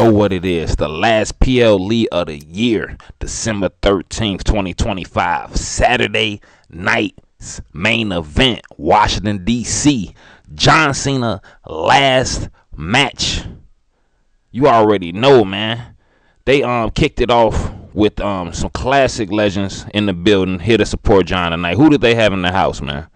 know what it is. The last PLE of the year, December 13th, 2025. Saturday night's main event, Washington, D.C. John Cena last match. You already know, man. They kicked it off with some classic legends in the building here to support John tonight. Who did they have in the house, man?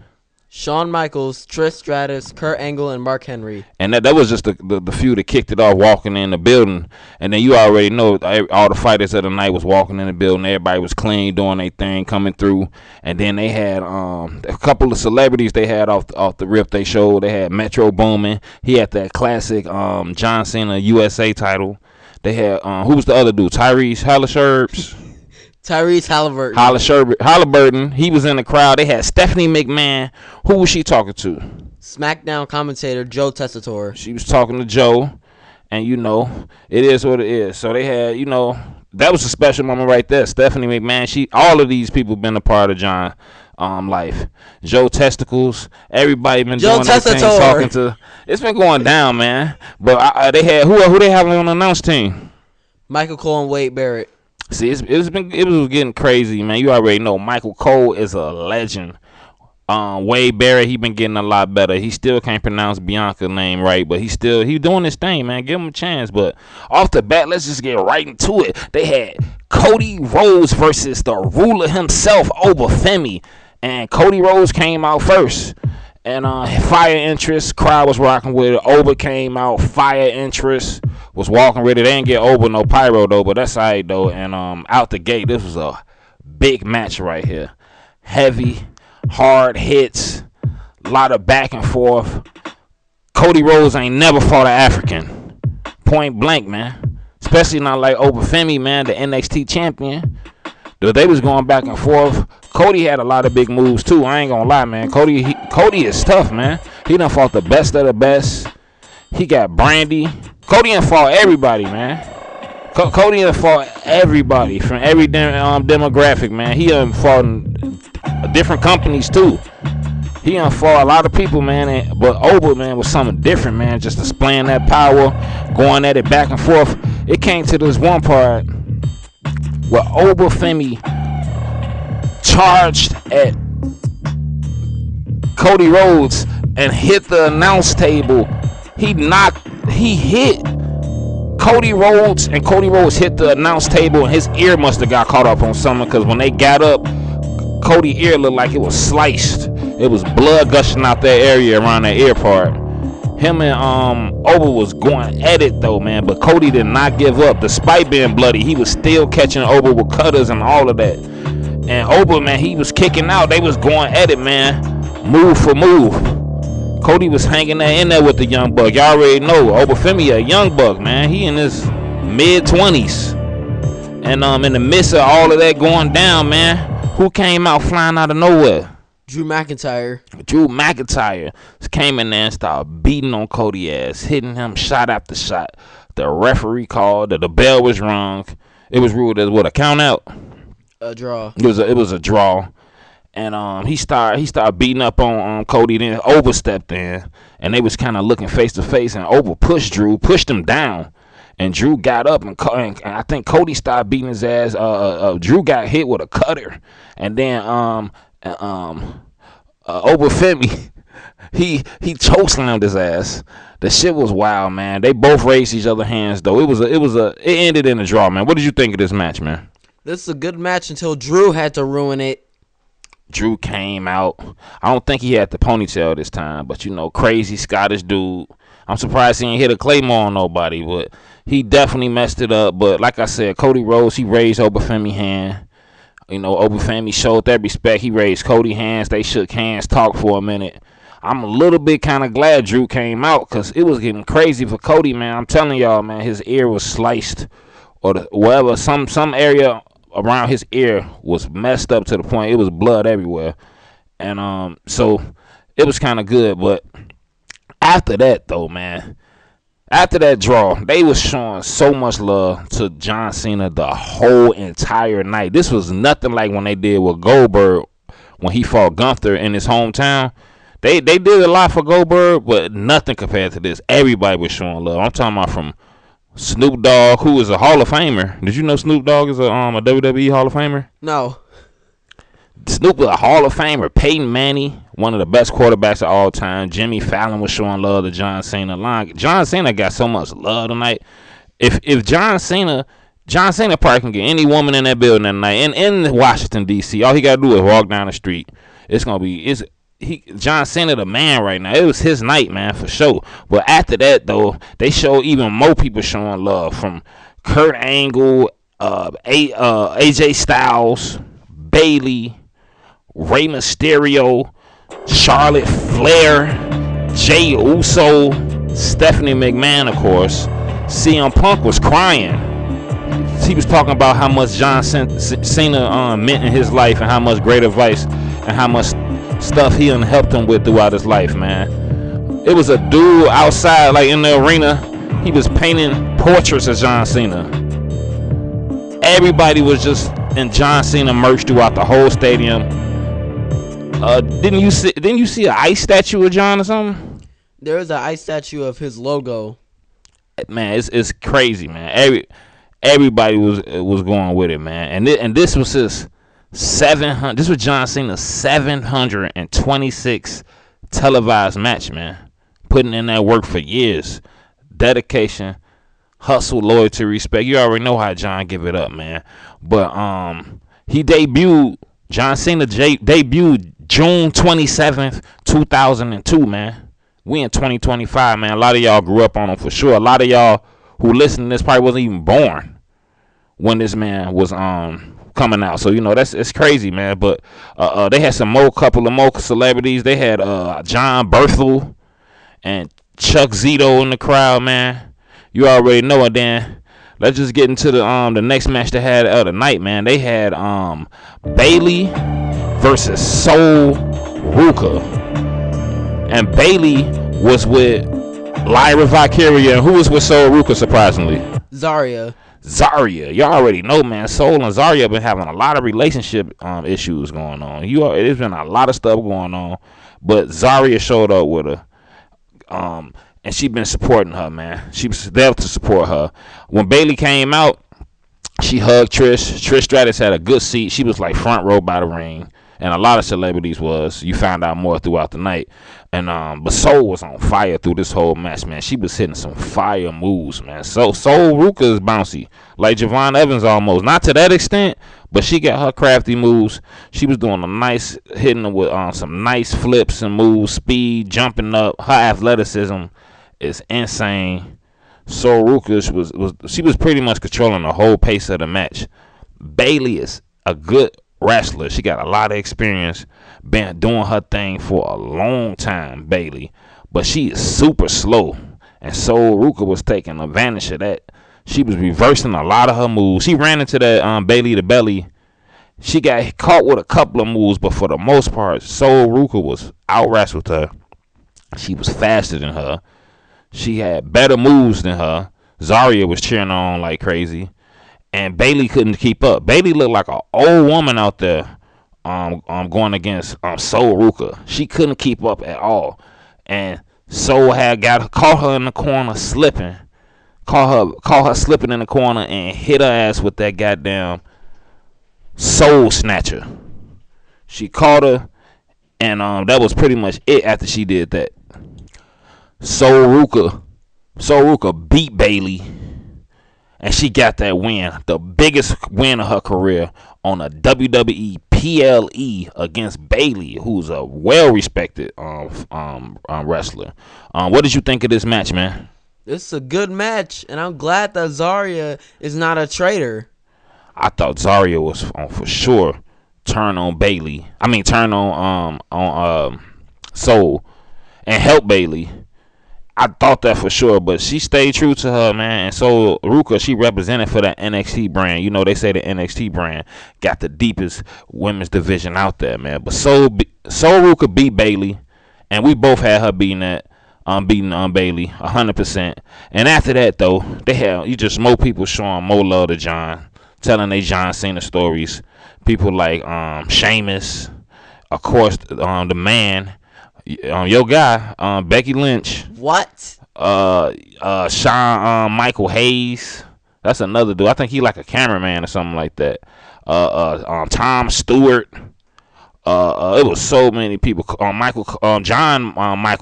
Shawn Michaels, Trish Stratus, Kurt Angle, and Mark Henry. And that was just the few that kicked it off walking in the building. And then you already know all the fighters of the night was walking in the building. Everybody was clean, doing their thing, coming through. And then they had a couple of celebrities they had off the rip they showed. They had Metro Boomin. He had that classic John Cena USA title. They had, who was the other dude? Tyrese Halliburton. He was in the crowd. They had Stephanie McMahon. Who was she talking to? SmackDown commentator Joe Tessitore. She was talking to Joe. And, it is what it is. So they had, that was a special moment right there. Stephanie McMahon, all of these people been a part of John life. Joe Testicles, everybody been doing their thing, talking to. It's been going down, man. But they had who they having on the announce team? Michael Cole and Wade Barrett. See, it was getting crazy, man. You already know Michael Cole is a legend. Wade Barrett, he been getting a lot better. He still can't pronounce Bianca's name right, but he doing his thing, man. Give him a chance. But off the bat, let's just get right into it. They had Cody Rhodes versus the ruler himself, Obafemi. And Cody Rhodes came out first. And Fire Interest, crowd was rocking with it. Oba came out. Fire Interest was walking with it. They didn't get Oba no pyro, though, but that's all right, though. And out the gate, this was a big match right here. Heavy, hard hits, a lot of back and forth. Cody Rhodes ain't never fought an African. Point blank, man. Especially not like Obafemi, man, the NXT champion. They was going back and forth. Cody had a lot of big moves too. I ain't gonna lie, man. Cody is tough, man. He done fought the best of the best. He got Brandy. Cody done fought everybody, man. Cody done fought everybody from every demographic, man. He done fought in different companies too. He done fought a lot of people, man. But Oba, man, was something different, man. Just displaying that power, going at it back and forth. It came to this one part where Obafemi charged at Cody Rhodes and hit the announce table. He hit Cody Rhodes, and Cody Rhodes hit the announce table, and his ear must have got caught up on something, because when they got up, Cody's ear looked like it was sliced. It was blood gushing out that area around that ear part. Him and Oba was going at it though, man, but Cody did not give up. Despite being bloody, he was still catching Oba with cutters and all of that. And Oba, man, he was kicking out. They was going at it, man, move for move. Cody was hanging there in there with the young buck. Y'all already know Obafemi a young buck, man. He in his mid-20s. And in the midst of all of that going down, man, who came out flying out of nowhere? Drew McIntyre came in there and started beating on Cody ass, hitting him shot after shot. The referee called that the bell was rung. It was ruled as a count out. A draw. It was a draw. And he started beating up on Cody. Then Oba stepped in, and they was kind of looking face to face. And Oba pushed him down. And Drew got up, and I think Cody started beating his ass. Drew got hit with a cutter, and then Obafemi, he chokeslammed his ass. The shit was wild, man. They both raised each other's hands though. It ended in a draw, man. What did you think of this match, man? This is a good match until Drew had to ruin it. Drew came out. I don't think he had the ponytail this time, but crazy Scottish dude. I'm surprised he ain't hit a claymore on nobody, but he definitely messed it up. But like I said, Cody Rhodes, he raised Obafemi's hand. Obafemi showed that respect. He raised Cody's hands. They shook hands, talked for a minute. I'm a little bit kind of glad Drew came out, because it was getting crazy for Cody, man. I'm telling y'all, man, his ear was sliced, or whatever. Some area around his ear was messed up to the point it was blood everywhere. And so it was kind of good. But after that, though, man, after that draw, they was showing so much love to John Cena the whole entire night. This was nothing like when they did with Goldberg when he fought Gunther in his hometown. They did a lot for Goldberg, but nothing compared to this. Everybody was showing love. I'm talking about from Snoop Dogg, who is a Hall of Famer. Did you know Snoop Dogg is a WWE Hall of Famer? No. Snoop is a Hall of Famer. Peyton Manning, one of the best quarterbacks of all time. Jimmy Fallon was showing love to John Cena. John Cena got so much love tonight. If John Cena probably can get any woman in that building tonight in Washington D.C. All he gotta do is walk down the street. It's gonna be John Cena the man right now. It was his night, man, for sure. But after that though, they show even more people showing love, from Kurt Angle, AJ Styles, Bailey, Rey Mysterio, Charlotte Flair, Jey Uso, Stephanie McMahon, of course. CM Punk was crying. He was talking about how much John Cena meant in his life, and how much great advice and how much stuff he helped him with throughout his life, man. It was a dude outside, like in the arena. He was painting portraits of John Cena. Everybody was just in John Cena merch throughout the whole stadium. Didn't you see an ice statue of John or something? There was an ice statue of his logo. Man, it's crazy, man. Everybody was going with it, man. And this was his 700. This was John Cena's 726 televised match, man. Putting in that work for years, dedication, hustle, loyalty, respect. You already know how John give it up, man. But John Cena debuted June 27th, 2002, man. We in 2025, man. A lot of y'all grew up on him for sure. A lot of y'all who listen to this probably wasn't even born when this man was coming out. So it's crazy, man. But they had couple of more celebrities. They had John Berthel and Chuck Zito in the crowd, man. You already know it. Then let's just get into the next match they had the night, man. They had Bailey versus Soul Ruka. And Bailey was with Lyra Valkyria. And who was with Soul Ruka, surprisingly? Zarya. Y'all already know, man. Soul and Zarya been having a lot of relationship issues going on. There's been a lot of stuff going on. But Zarya showed up with her. And she been supporting her, man. She was there to support her. When Bailey came out, she hugged Trish. Trish Stratus had a good seat. She was like front row by the ring. And a lot of celebrities was. You found out more throughout the night. And but Soul was on fire through this whole match, man. She was hitting some fire moves, man. So Soul Ruka is bouncy, like Javon Evans almost. Not to that extent, but she got her crafty moves. She was doing hitting them with some nice flips and moves, speed, jumping up. Her athleticism is insane. Soul Ruka she was pretty much controlling the whole pace of the match. Bailey is a good wrestler. She got a lot of experience, been doing her thing for a long time, Bailey, but she is super slow, and Soul Ruka was taking advantage of that. She was reversing a lot of her moves. She ran into that Bailey to belly. She got caught with a couple of moves, but for the most part, Soul Ruka was out wrestled her. She was faster than her. She had better moves than her. Zarya was cheering on like crazy. And Bailey couldn't keep up. Bailey looked like an old woman out there going against Soul Ruka. She couldn't keep up at all. And Soul had caught her in the corner slipping. Caught her slipping in the corner and hit her ass with that goddamn Soul Snatcher. She caught her, and that was pretty much it after she did that. Soul Ruka beat Bailey. And she got that win, the biggest win of her career, on a WWE PLE against Bailey, who's a well-respected wrestler. What did you think of this match, man? It's a good match, and I'm glad that Zarya is not a traitor. I thought Zarya was for sure turn on Bailey. Turn on Soul and help Bailey. I thought that for sure, but she stayed true to her, man. And so Ruka, she represented for that NXT brand. They say the NXT brand got the deepest women's division out there, man. But Soul Ruka beat Bailey, and we both had her beating Bailey 100%. And after that, though, they had just more people showing more love to John, telling they John Cena stories. People like Sheamus, of course, the man. Your guy, Becky Lynch. What? Sean Michael Hayes. That's another dude. I think he like a cameraman or something like that. Tom Stewart. It was so many people. Michael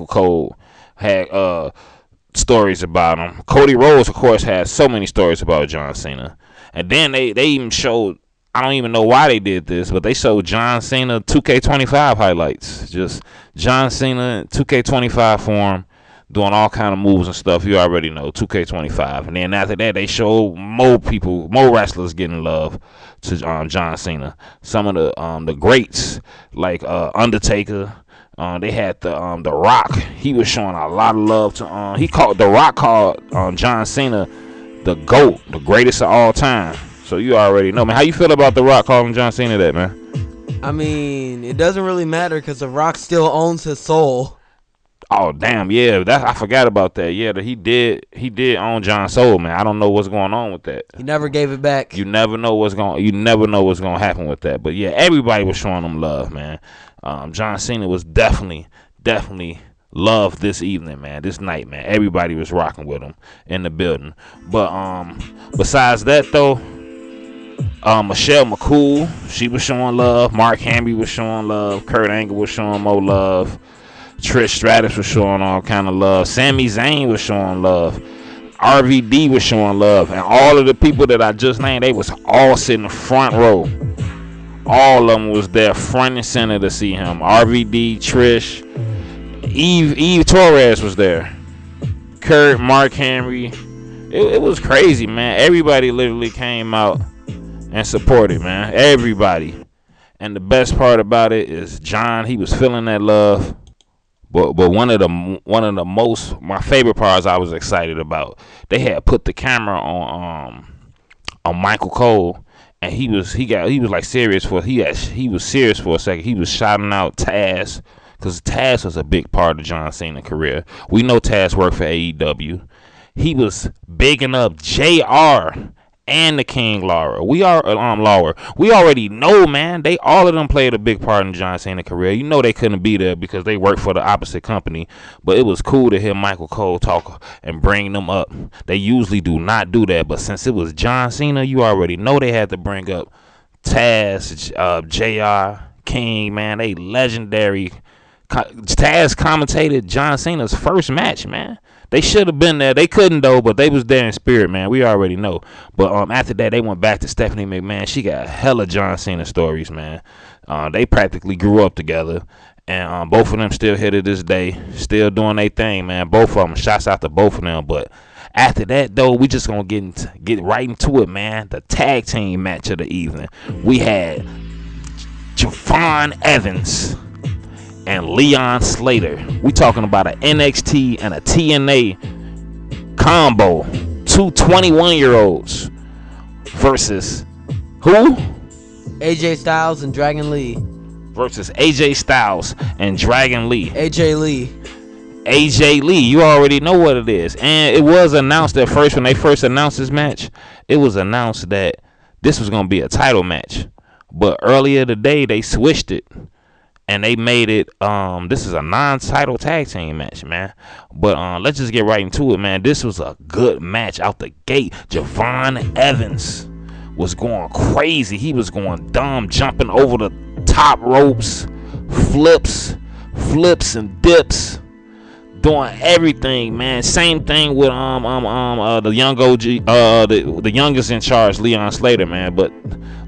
Cole had stories about him. Cody Rhodes, of course, had so many stories about John Cena. And then they even showed, I don't even know why they did this, but they showed John Cena 2K25 highlights. Just John Cena 2K25 form, doing all kind of moves and stuff. You already know 2K25. And then after that, they showed more wrestlers getting love to John Cena. Some of the greats like Undertaker. They had the Rock. He was showing a lot of love to The Rock called John Cena the GOAT, the greatest of all time. So you already know, man. How you feel about The Rock calling John Cena that, man? I mean, it doesn't really matter because The Rock still owns his soul. Oh damn, yeah, I forgot about that. Yeah, that he did own John's soul, man. I don't know what's going on with that. He never gave it back. You never know what's gonna happen with that. But yeah, everybody was showing him love, man. John Cena was definitely loved this evening, man. This night, man. Everybody was rocking with him in the building. But besides that though, Michelle McCool, she was showing love. Mark Henry was showing love. Kurt Angle was showing more love. Trish Stratus was showing all kind of love. Sami Zayn was showing love. RVD was showing love. And all of the people that I just named, they was all sitting front row. All of them was there front and center to see him. RVD, Trish, Eve Torres was there. Kurt, Mark Henry. It was crazy, man. Everybody literally came out and supported, man. Everybody. And the best part about it is John, he was feeling that love. But one of my favorite parts I was excited about, they had put the camera on Michael Cole, and he was like serious for he was serious for a second. He was shouting out Taz, because Taz was a big part of John Cena's career. We know Taz worked for AEW. He was bigging up JR and the King Lawler. We already know, man. All of them played a big part in John Cena's career. You know they couldn't be there because they worked for the opposite company. But it was cool to hear Michael Cole talk and bring them up. They usually do not do that, but since it was John Cena, you already know they had to bring up Taz, JR, King, man. They legendary. Taz commentated John Cena's first match, man. They should have been there. They couldn't though, but they was there in spirit, man. We already know. But after that, they went back to Stephanie McMahon. She got hella John Cena stories, man. They practically grew up together, and both of them still here to this day, still doing their thing, man. Both of them. Shouts out to both of them. But after that, though, we just gonna get right into it, man. The tag team match of the evening. We had Javon Evans and Leon Slater. We talking about an NXT and a TNA combo. Two 21-year-olds versus who? AJ Styles and Dragon Lee. Versus AJ Styles and Dragon Lee. AJ Lee. AJ Lee, you already know what it is. And it was announced at first, when they first announced this match, it was announced that this was going to be a title match. But earlier today, they switched it. And they made it, this is a non-title tag team match, man. But let's just get right into it, man. This was a good match out the gate. Javon Evans was going crazy. He was going dumb, jumping over the top ropes, flips and dips, doing everything, man. Same thing with the young OG, the youngest in charge, Leon Slater, man. But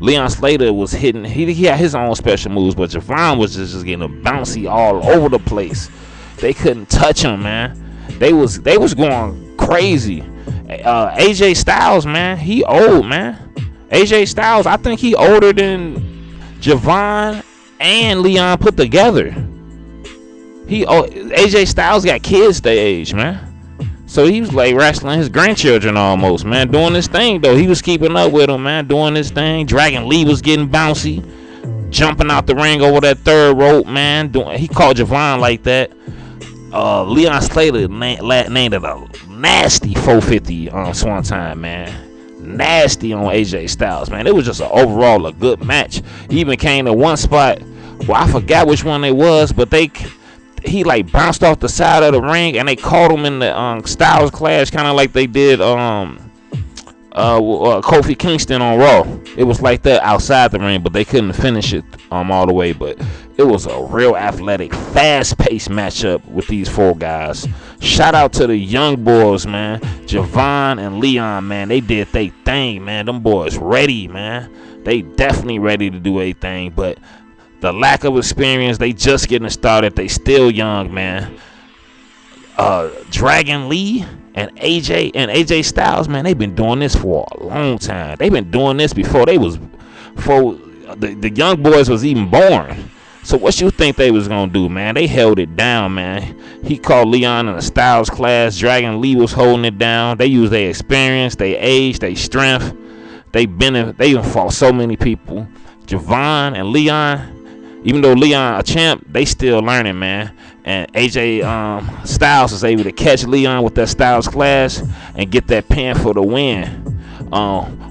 Leon Slater was hitting. He had his own special moves, but Javon was just getting bouncy all over the place. They couldn't touch him, man. They was going crazy. AJ Styles, man, he old, man. AJ Styles, I think he older than Javon and Leon put together. AJ Styles got kids their age, man. So he was like wrestling his grandchildren almost, man. Doing this thing, though. He was keeping up with him, man. Doing this thing. Dragon Lee was getting bouncy. Jumping out the ring over that third rope, man. He called Javon like that. Leon Slater named it a nasty 450 on Swanton, man. Nasty on AJ Styles, man. It was just overall a good match. He even came to one spot. Well, I forgot which one it was, but he like bounced off the side of the ring, and they caught him in the Styles Clash, kind of like they did Kofi Kingston on Raw. It was like that outside the ring, but they couldn't finish it all the way. But it was a real athletic, fast-paced matchup with these four guys. Shout out to the young boys, man. Javon and Leon, man. They did their thing, man. Them boys ready, man. They definitely ready to do a thing, but the lack of experience, they just getting started. They still young, man. Dragon Lee and AJ Styles, man, they've been doing this for a long time. They've been doing this before the young boys was even born. So what you think they was gonna do, man? They held it down, man. He called Leon in a Styles Clash. Dragon Lee was holding it down. They used their experience, their age, their strength. They even fought so many people. Javon and Leon, even though Leon a champ, they still learning, man. And AJ Styles was able to catch Leon with that Styles Clash and get that pin for the win.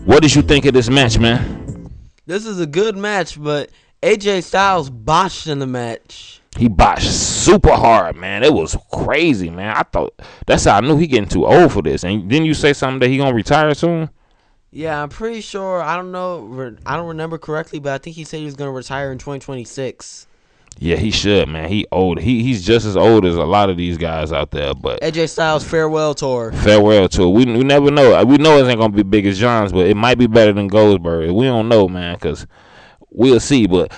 What did you think of this match, man? This is a good match, but AJ Styles botched in the match. He botched super hard, man. It was crazy, man. I thought that's how I knew he getting too old for this. And didn't you say something that he gonna retire soon? Yeah, I'm pretty sure. I don't know. I don't remember correctly, but I think he said he was gonna retire in 2026. Yeah, he should, man. He old. He's just as old as a lot of these guys out there. But AJ Styles farewell tour. Farewell tour. We never know. We know it ain't gonna be big as John's, but it might be better than Goldsberg. We don't know, man, because we'll see. But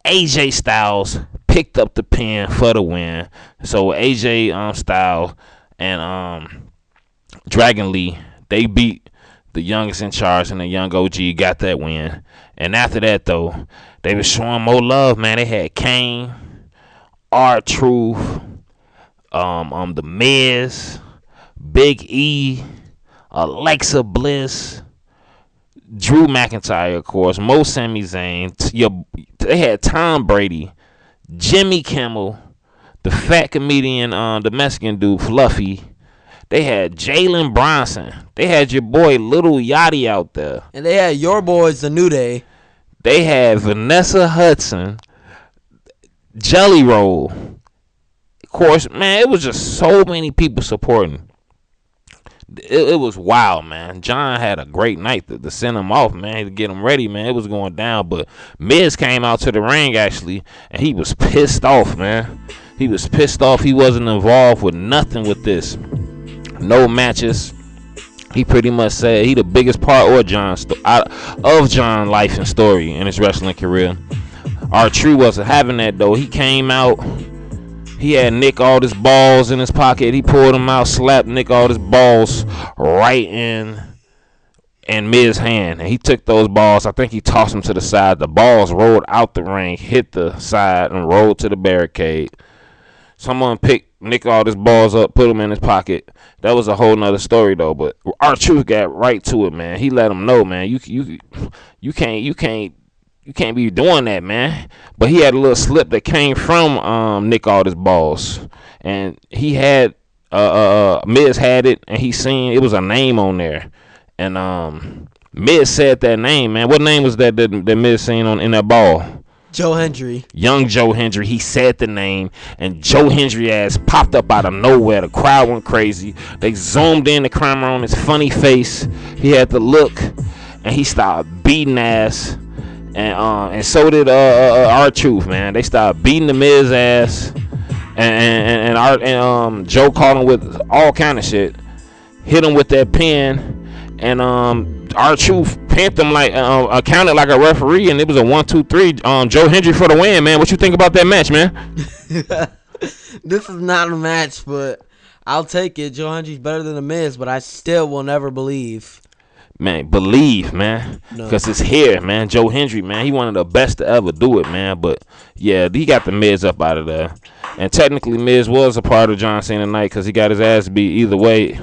AJ Styles picked up the pin for the win. So AJ Styles and Dragon Lee, they beat the youngest in charge, and the young OG got that win. And after that, though, they were showing more love, man. They had Kane, R-Truth, The Miz, Big E, Alexa Bliss, Drew McIntyre, of course, Mo Sami Zayn. They had Tom Brady, Jimmy Kimmel, the fat comedian, the Mexican dude, Fluffy. They had Jalen Bronson. They had your boy Little Yachty out there. And they had your boys, The New Day. They had Vanessa Hudson, Jelly Roll. Of course, man, it was just so many people supporting. It was wild, man. John had a great night to send him off, man, to get him ready, man. It was going down, but Miz came out to the ring, actually, and he was pissed off, man. He was pissed off. He wasn't involved with nothing with this. No matches. He pretty much said he the biggest part of John's life and story in his wrestling career. R-Truth wasn't having that, though. He came out. He had Nick all his balls in his pocket. He pulled them out, slapped Nick all his balls right in Miz's hand. And he took those balls. I think he tossed them to the side. The balls rolled out the ring, hit the side, and rolled to the barricade. Someone picked Nick all his balls up, put them in his pocket. That was a whole nother story, though. But R-Truth got right to it, man. He let him know, man. You can't be doing that, man. But he had a little slip that came from Nick all his balls, and he had Miz had it, and he seen it was a name on there, and Miz said that name, man. What name was that Miz seen in that ball? Joe Hendry. Young Joe Hendry. He said the name, and Joe Hendry ass popped up out of nowhere. The crowd went crazy. They zoomed in the camera on his funny face. He had the look, and he started beating ass, and so did R-Truth, man. They started beating the Miz ass, and Joe caught him with all kind of shit. Hit him with that pin, and R-Truth pinned him like counted like a referee, and it was a 1-2-3. Joe Hendry for the win, man. What you think about that match, man? This is not a match, but I'll take it. Joe Hendry's better than The Miz, but I still will never believe. Man, believe, man, because it's here, man. Joe Hendry, man, he one of the best to ever do it, man. But yeah, he got the Miz up out of there, and technically Miz was a part of John Cena night because he got his ass beat either way.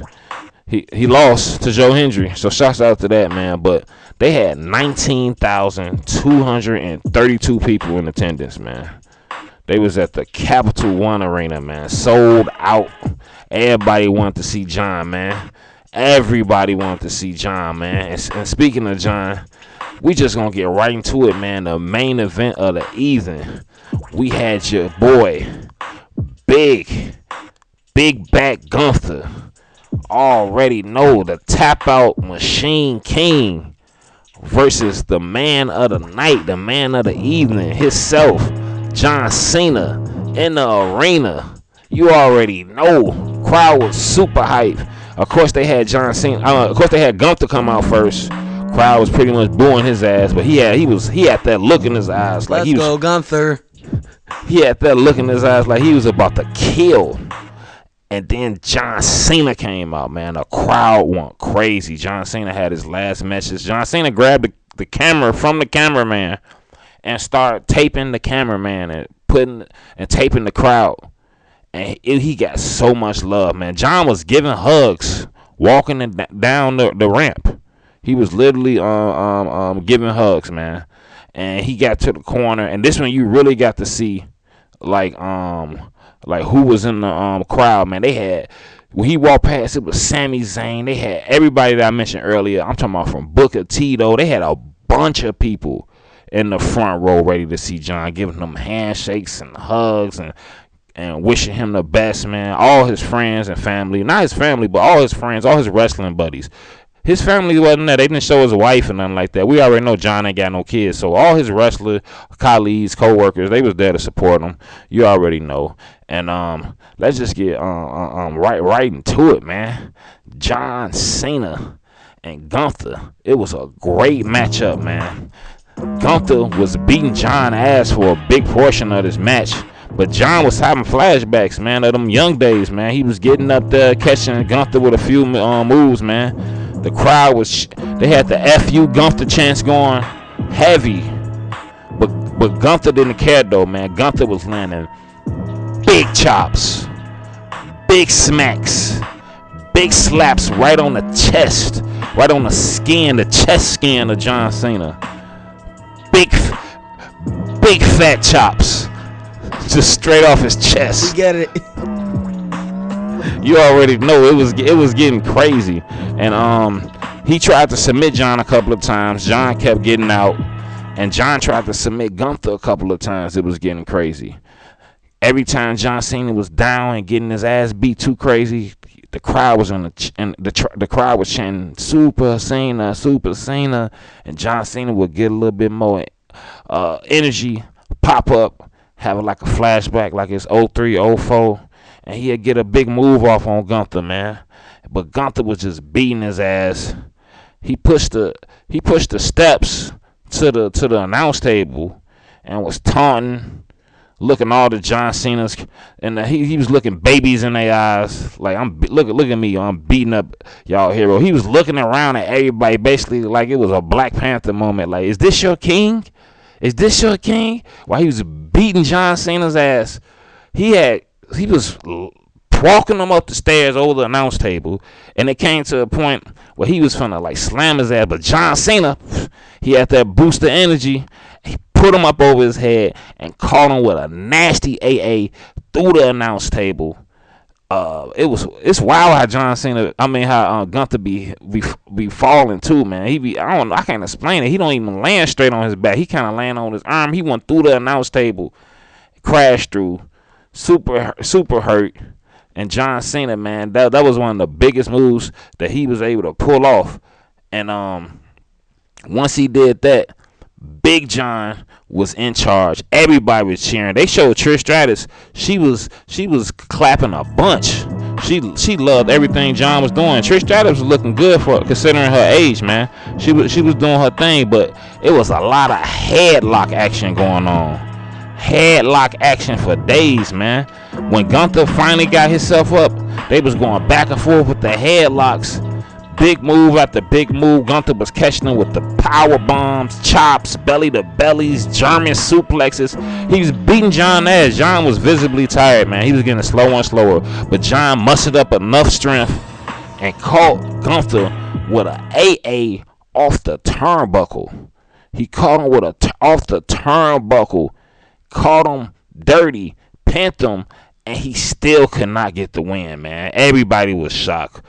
He lost to Joe Hendry, so shouts out to that, man. But they had 19,232 people in attendance, man. They was at the Capital One Arena, man. Sold out. Everybody wanted to see John, man. Everybody wanted to see John, man. And speaking of John, we just gonna get right into it, man. The main event of the evening. We had your boy, big, big back Gunther. Already know the tap out machine king versus the man of the night, the man of the evening himself, John Cena in the arena. You already know. Crowd was super hype. Of course they had John Cena. Of course they had Gunther come out first. Crowd was pretty much booing his ass, but he had that look in his eyes like Let's go, Gunther. he had that look in his eyes like he was about to kill. And then John Cena came out, man. The crowd went crazy. John Cena had his last message. John Cena grabbed the camera from the cameraman and started taping the cameraman and taping the crowd. And he got so much love, man. John was giving hugs, walking down the ramp. He was literally giving hugs, man. And he got to the corner, and this one you really got to see, like who was in the crowd, man. They had, when he walked past, it was Sami Zayn. They had everybody that I mentioned earlier. I'm talking about from Booker T, though. They had a bunch of people in the front row ready to see John, giving them handshakes and hugs and wishing him the best, man. All his friends and family, not his family, but all his friends, all his wrestling buddies. His family wasn't there. They didn't show his wife or nothing like that. We already know John ain't got no kids. So all his wrestler colleagues, co-workers, they was there to support him. You already know. And let's just get right into it, man. John Cena and Gunther. It was a great matchup, man. Gunther was beating John ass for a big portion of this match. But John was having flashbacks, man, of them young days, man. He was getting up there, catching Gunther with a few moves, man. The crowd was, they had the FU Gunther chants going heavy. But Gunther didn't care, though, man. Gunther was landing big chops, big smacks, big slaps right on the chest, right on the skin, the chest skin of John Cena. Big fat chops. Just straight off his chest. We get it. You already know it was getting crazy. And he tried to submit John a couple of times. John kept getting out. And John tried to submit Gunther a couple of times. It was getting crazy. Every time John Cena was down and getting his ass beat too crazy, the crowd was the crowd was chanting Super Cena, Super Cena, and John Cena would get a little bit more energy, pop up, have like a flashback like it's 03, 04, and he'd get a big move off on Gunther, man. But Gunther was just beating his ass. He pushed the steps to the announce table and was taunting, looking all the John Cena's, and he was looking babies in their eyes like, look at me, I'm beating up y'all hero. He was looking around at everybody basically like it was a Black Panther moment, like, is this your king? Is this your king? While he was beating John Cena's ass, he was walking him up the stairs over the announce table, and it came to a point where he was finna like slam his ass, but John Cena, he had that boost of energy. He put him up over his head and caught him with a nasty AA through the announce table. It's wild how John Cena, how Gunther be falling too, man. I can't explain it. He don't even land straight on his back. He kind of land on his arm. He went through the announce table, crashed through, super hurt. And John Cena, man, that was one of the biggest moves that he was able to pull off. And once he did that, Big John was in charge. Everybody was cheering. They showed Trish Stratus. She was clapping a bunch. She loved everything John was doing. Trish Stratus was looking good for considering her age, man. She was doing her thing, but it was a lot of headlock action going on. Headlock action for days, man. When Gunther finally got himself up, they was going back and forth with the headlocks. Big move after big move. Gunther was catching them with the power bombs, chops, belly to bellies, German suplexes. He was beating John ass. John was visibly tired, man. He was getting slower and slower. But John mustered up enough strength and caught Gunther with an AA off the turnbuckle. He caught him with off the turnbuckle. Caught him dirty, pinned him, and he still could not get the win, man. Everybody was shocked.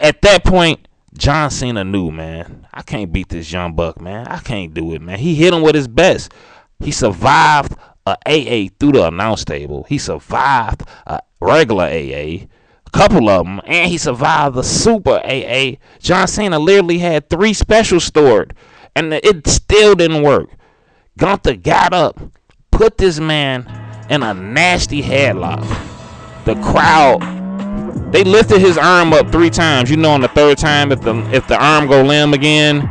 At that point, John Cena knew, man, I can't beat this young buck, man. I can't do it, man. He hit him with his best. He survived a AA through the announce table. He survived a regular AA, a couple of them, and he survived the super AA. John Cena literally had 3 specials stored, and it still didn't work. Gunther got up, put this man in a nasty headlock. The crowd, they lifted his arm up 3 times. You know, on the 3rd time, if the arm go limp again,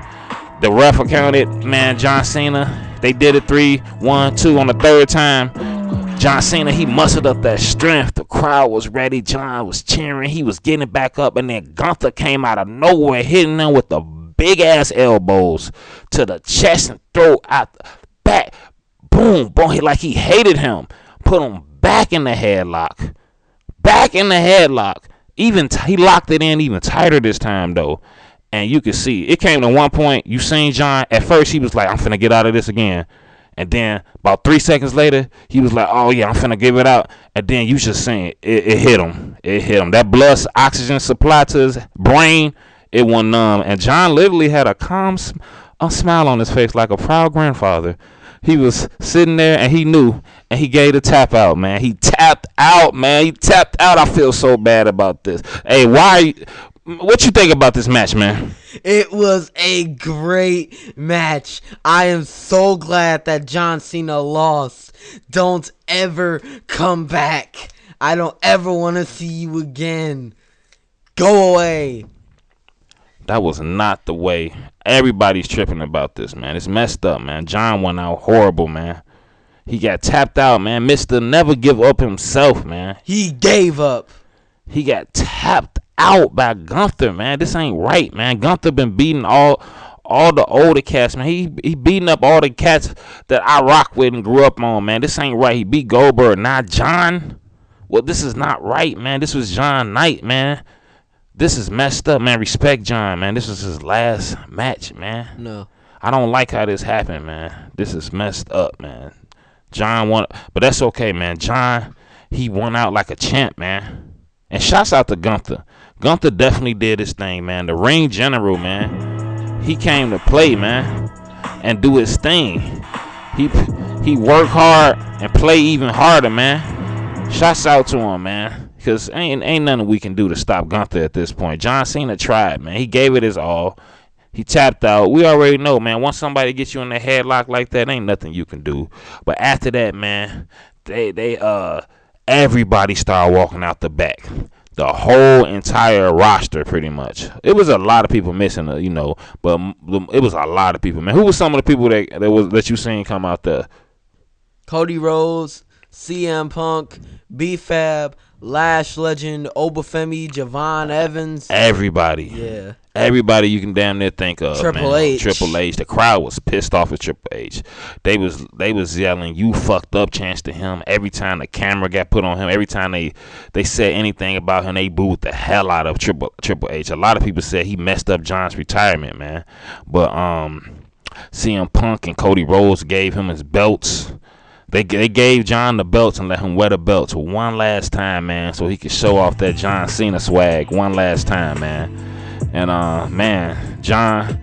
the ref accounted, man, John Cena. They did it 3, 1, 2 on the 3rd time. John Cena, he mustered up that strength. The crowd was ready. John was cheering. He was getting back up. And then Gunther came out of nowhere, hitting him with the big ass elbows to the chest and throat, out the back. Boom, boom. Like he hated him. Put him back in the headlock. Back in the headlock. Even he locked it in even tighter this time, though. And you could see, it came to one point, you seen John, at first he was like, I'm finna get out of this again. And then about 3 seconds later, he was like, oh yeah, I'm finna give it out. And then you just seen it hit him. It hit him. That blood oxygen supply to his brain, it went numb. And John literally had a calm smile on his face like a proud grandfather. He was sitting there and he knew, and he gave the tap out, man. He tapped out, man. He tapped out. I feel so bad about this. Hey, what you think about this match, man? It was a great match. I am so glad that John Cena lost. Don't ever come back. I don't ever want to see you again. Go away. That was not the way. Everybody's tripping about this, man. It's messed up, man. John went out horrible, man. He got tapped out, man. Mr. Never Give Up himself, man. He gave up. He got tapped out by Gunther, man. This ain't right, man. Gunther been beating all the older cats, man. He beating up all the cats that I rock with and grew up on, man. This ain't right. He beat Goldberg, not John. Well, this is not right, man. This was John Knight, man. This is messed up, man. Respect John, man. This was his last match, man. No. I don't like how this happened, man. This is messed up, man. John won, but that's okay, man. John, he won out like a champ, man. And shouts out to Gunther. Gunther definitely did his thing, man. The ring general, man. He came to play, man, and do his thing. He worked hard and play even harder, man. Shouts out to him, man. Because ain't nothing we can do to stop Gunther at this point. John Cena tried, man. He gave it his all. He tapped out. We already know, man. Once somebody gets you in the headlock like that, ain't nothing you can do. But after that, man, everybody started walking out the back. The whole entire roster, pretty much. It was a lot of people missing, but it was a lot of people, man. Who was some of the people that you seen come out there? Cody Rhodes, CM Punk, B-Fab, Lash Legend, Obafemi, Javon Evans. Everybody. Yeah. Everybody you can damn near think of. Triple H. Triple H. The crowd was pissed off at Triple H. They was yelling, "You fucked up," chants to him every time the camera got put on him. Every time they said anything about him, they booed the hell out of Triple H. A lot of people said he messed up John's retirement, man. But CM Punk and Cody Rhodes gave him his belts. They gave John the belts and let him wear the belts one last time, man, so he could show off that John Cena swag one last time, man. And man, John,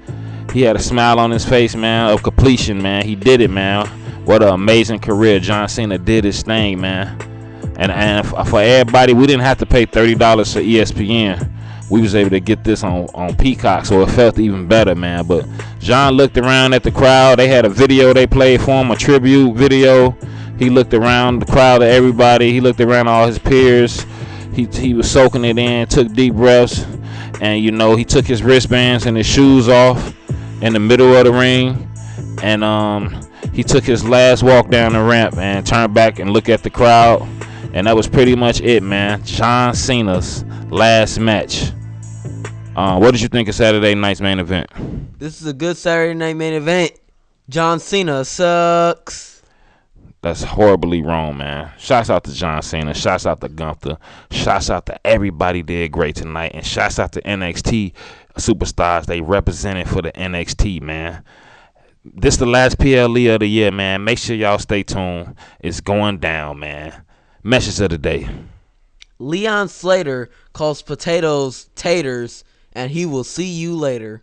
he had a smile on his face, man, of completion, man. He did it, man. What an amazing career. John Cena did his thing, man. And for everybody, we didn't have to pay $30 for ESPN. We was able to get this on Peacock, so it felt even better, man. But John looked around at the crowd. They had a video they played for him, a tribute video. He looked around the crowd at everybody. He looked around all his peers. He was soaking it in, took deep breaths, and he took his wristbands and his shoes off in the middle of the ring, and he took his last walk down the ramp and turned back and looked at the crowd, and that was pretty much it, man. John Cena's last match. What did you think of Saturday night's main event? This is a good Saturday night main event. John Cena sucks. That's horribly wrong, man. Shouts out to John Cena. Shouts out to Gunther. Shouts out to everybody did great tonight. And shouts out to NXT superstars. They represented for the NXT, man. This the last PLE of the year, man. Make sure y'all stay tuned. It's going down, man. Message of the day. Leon Slater calls potatoes taters, and he will see you later.